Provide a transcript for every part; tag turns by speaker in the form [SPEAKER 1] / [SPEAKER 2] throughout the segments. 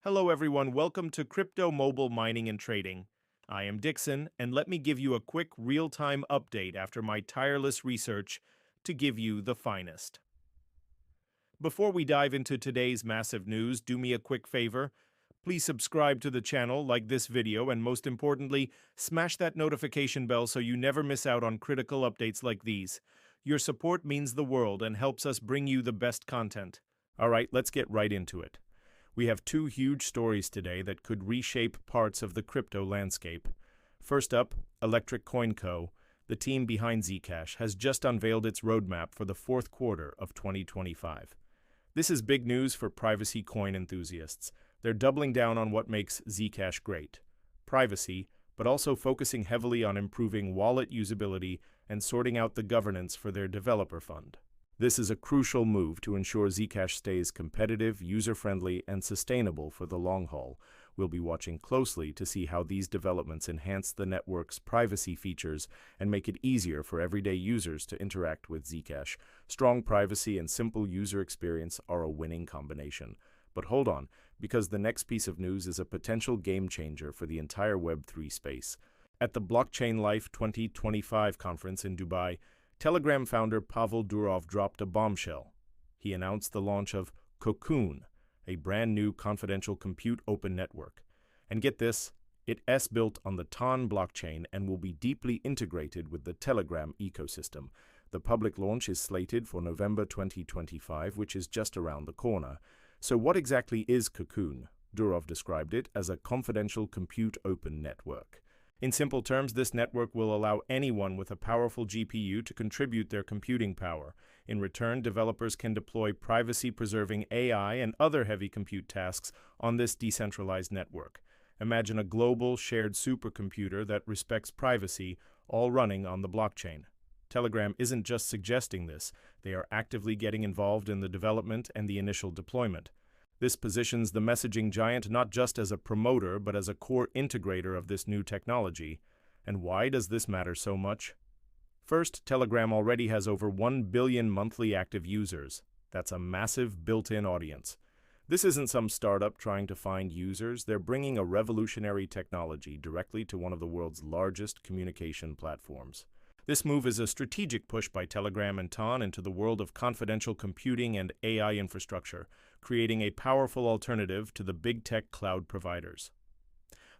[SPEAKER 1] Hello everyone, welcome to Crypto Mobile Mining and Trading. I am Dixon, and let me give you a quick real-time update after my tireless research to give you the finest. Before we dive into today's massive news, do me a quick favor. Please subscribe to the channel, like this video, and most importantly, smash that notification bell so you never miss out on critical updates like these. Your support means the world and helps us bring you the best content. Alright, let's get right into it. We have two huge stories today that could reshape parts of the crypto landscape. First up, Electric Coin Co., the team behind Zcash, has just unveiled its roadmap for the fourth quarter of 2025. This is big news for privacy coin enthusiasts. They're doubling down on what makes Zcash great: privacy, but also focusing heavily on improving wallet usability and sorting out the governance for their developer fund. This is a crucial move to ensure Zcash stays competitive, user-friendly, and sustainable for the long haul. We'll be watching closely to see how these developments enhance the network's privacy features and make it easier for everyday users to interact with Zcash. Strong privacy and simple user experience are a winning combination. But hold on, because the next piece of news is a potential game changer for the entire Web3 space. At the Blockchain Life 2025 conference in Dubai, Telegram founder Pavel Durov dropped a bombshell. He announced the launch of Cocoon, a brand new confidential compute open network. And get this, it's built on the TON blockchain and will be deeply integrated with the Telegram ecosystem. The public launch is slated for November 2025, which is just around the corner. So what exactly is Cocoon? Durov described it as a confidential compute open network. In simple terms, this network will allow anyone with a powerful GPU to contribute their computing power. In return, developers can deploy privacy-preserving AI and other heavy compute tasks on this decentralized network. Imagine a global, shared supercomputer that respects privacy, all running on the blockchain. Telegram isn't just suggesting this, they are actively getting involved in the development and the initial deployment. This positions the messaging giant not just as a promoter, but as a core integrator of this new technology. And why does this matter so much? First, Telegram already has over 1 billion monthly active users. That's a massive built-in audience. This isn't some startup trying to find users. They're bringing a revolutionary technology directly to one of the world's largest communication platforms. This move is a strategic push by Telegram and TON into the world of confidential computing and AI infrastructure, creating a powerful alternative to the big tech cloud providers.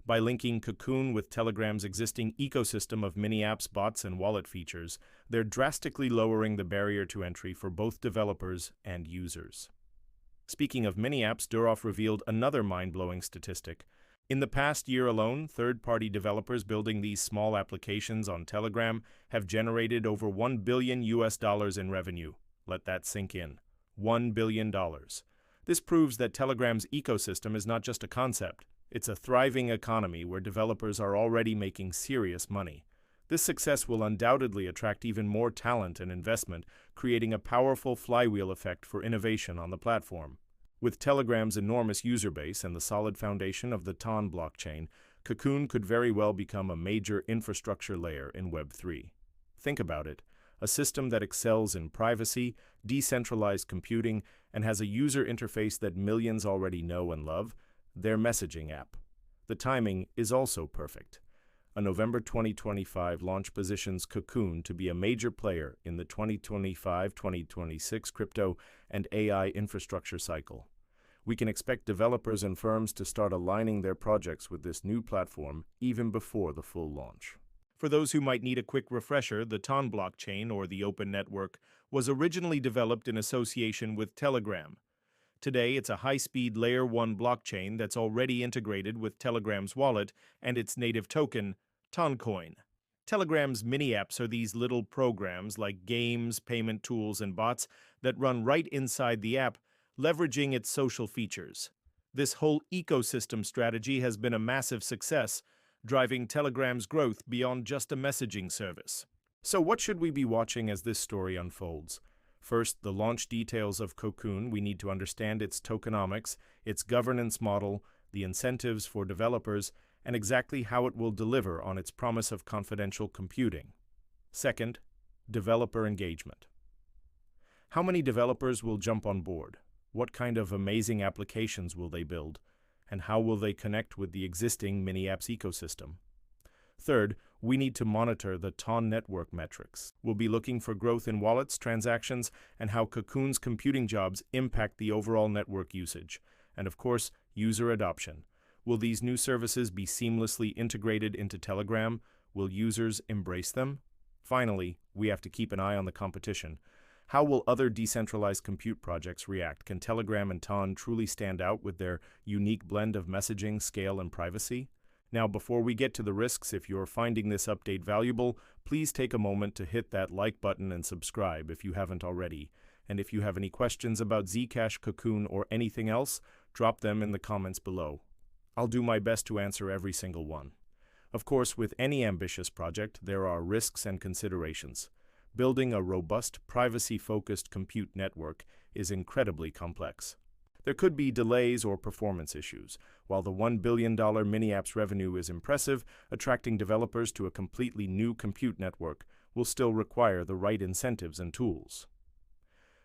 [SPEAKER 1] By linking Cocoon with Telegram's existing ecosystem of mini-apps, bots, and wallet features, they're drastically lowering the barrier to entry for both developers and users. Speaking of mini-apps, Durov revealed another mind-blowing statistic. In the past year alone, third-party developers building these small applications on Telegram have generated over $1 billion in revenue. Let that sink in. $1 billion. This proves that Telegram's ecosystem is not just a concept. It's a thriving economy where developers are already making serious money. This success will undoubtedly attract even more talent and investment, creating a powerful flywheel effect for innovation on the platform. With Telegram's enormous user base and the solid foundation of the TON blockchain, Cocoon could very well become a major infrastructure layer in Web3. Think about it, a system that excels in privacy, decentralized computing, and has a user interface that millions already know and love, their messaging app. The timing is also perfect. A November 2025 launch positions Cocoon to be a major player in the 2025-2026 crypto and AI infrastructure cycle. We can expect developers and firms to start aligning their projects with this new platform even before the full launch. For those who might need a quick refresher, the TON blockchain, or the Open Network, was originally developed in association with Telegram. Today, it's a high-speed Layer 1 blockchain that's already integrated with Telegram's wallet and its native token, Toncoin. Telegram's mini-apps are these little programs like games, payment tools, and bots that run right inside the app, leveraging its social features. This whole ecosystem strategy has been a massive success, driving Telegram's growth beyond just a messaging service. So what should we be watching as this story unfolds? First, the launch details of Cocoon. We need to understand its tokenomics, its governance model, the incentives for developers, and exactly how it will deliver on its promise of confidential computing. Second, developer engagement. How many developers will jump on board? What kind of amazing applications will they build? and how will they connect with the existing mini-apps ecosystem? Third, we need to monitor the TON network metrics. We'll be looking for growth in wallets, transactions, and how Cocoon's computing jobs impact the overall network usage. And of course, user adoption. Will these new services be seamlessly integrated into Telegram? Will users embrace them? Finally, we have to keep an eye on the competition. How will other decentralized compute projects react? Can Telegram and TON truly stand out with their unique blend of messaging, scale, and privacy? Now, before we get to the risks, if you're finding this update valuable, please take a moment to hit that like button and subscribe if you haven't already. And if you have any questions about Zcash, Cocoon, or anything else, drop them in the comments below. I'll do my best to answer every single one. Of course, with any ambitious project, there are risks and considerations. Building a robust, privacy-focused compute network is incredibly complex. There could be delays or performance issues. While the $1 billion mini-apps revenue is impressive, attracting developers to a completely new compute network will still require the right incentives and tools.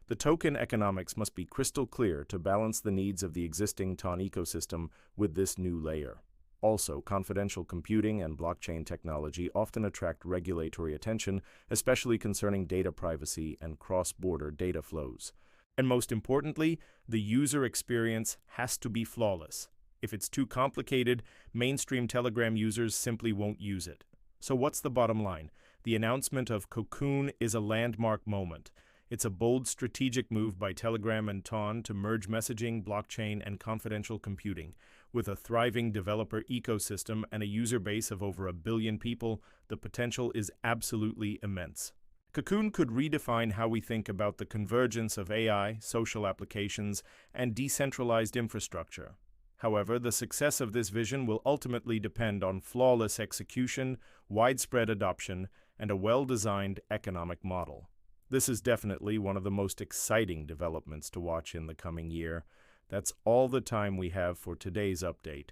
[SPEAKER 1] The token economics must be crystal clear to balance the needs of the existing TON ecosystem with this new layer. Also, confidential computing and blockchain technology often attract regulatory attention, especially concerning data privacy and cross-border data flows. And most importantly, the user experience has to be flawless. If it's too complicated, mainstream Telegram users simply won't use it. So what's the bottom line? The announcement of Cocoon is a landmark moment. It's a bold strategic move by Telegram and TON to merge messaging, blockchain, and confidential computing. With a thriving developer ecosystem and a user base of over 1 billion people, the potential is absolutely immense. Cocoon could redefine how we think about the convergence of AI, social applications, and decentralized infrastructure. However, the success of this vision will ultimately depend on flawless execution, widespread adoption, and a well-designed economic model. This is definitely one of the most exciting developments to watch in the coming year. That's all the time we have for today's update.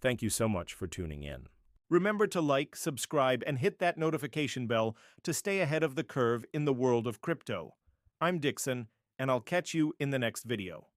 [SPEAKER 1] Thank you so much for tuning in. Remember to like, subscribe, and hit that notification bell to stay ahead of the curve in the world of crypto. I'm Dixon, and I'll catch you in the next video.